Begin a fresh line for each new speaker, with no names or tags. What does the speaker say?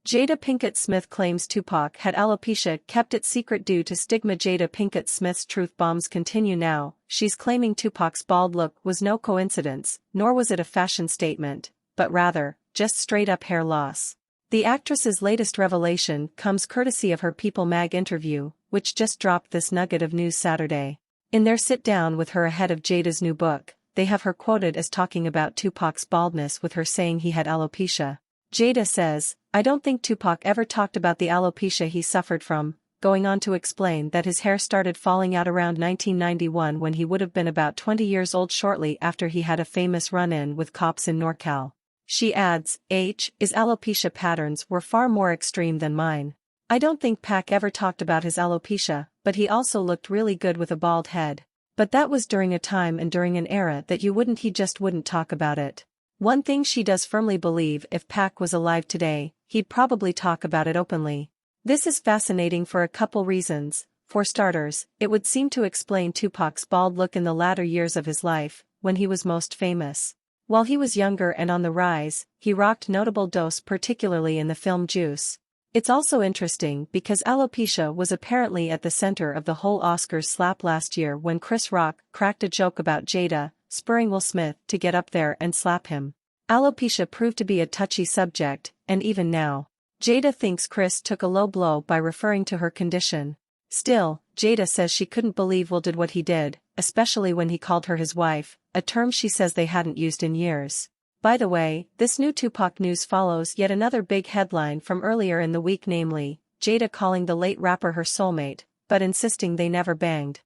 Jada Pinkett Smith claims Tupac had alopecia, kept it secret due to stigma. Jada Pinkett Smith's truth bombs continue now. She's claiming Tupac's bald look was no coincidence, nor was it a fashion statement, but rather, just straight-up hair loss. The actress's latest revelation comes courtesy of her People mag interview, which just dropped this nugget of news Saturday. In their sit-down with her ahead of Jada's new book, they have her quoted as talking about Tupac's baldness, with her saying he had alopecia. Jada says, "I don't think Tupac ever talked about the alopecia he suffered from," going on to explain that his hair started falling out around 1991 when he would have been about 20 years old, shortly after he had a famous run-in with cops in NorCal. She adds, "His alopecia patterns were far more extreme than mine. I don't think Pac ever talked about his alopecia, but he also looked really good with a bald head. But that was during a time and during an era that he just wouldn't talk about it. One thing she does firmly believe: if Pac was alive today, he'd probably talk about it openly. This is fascinating for a couple reasons. For starters, it would seem to explain Tupac's bald look in the latter years of his life, when he was most famous. While he was younger and on the rise, he rocked notable dose, particularly in the film Juice. It's also interesting because alopecia was apparently at the center of the whole Oscars slap last year when Chris Rock cracked a joke about Jada, spurring Will Smith to get up there and slap him. Alopecia proved to be a touchy subject, and even now, Jada thinks Chris took a low blow by referring to her condition. Still, Jada says she couldn't believe Will did what he did, especially when he called her his wife, a term she says they hadn't used in years. By the way, this new Tupac news follows yet another big headline from earlier in the week, namely, Jada calling the late rapper her soulmate, but insisting they never banged.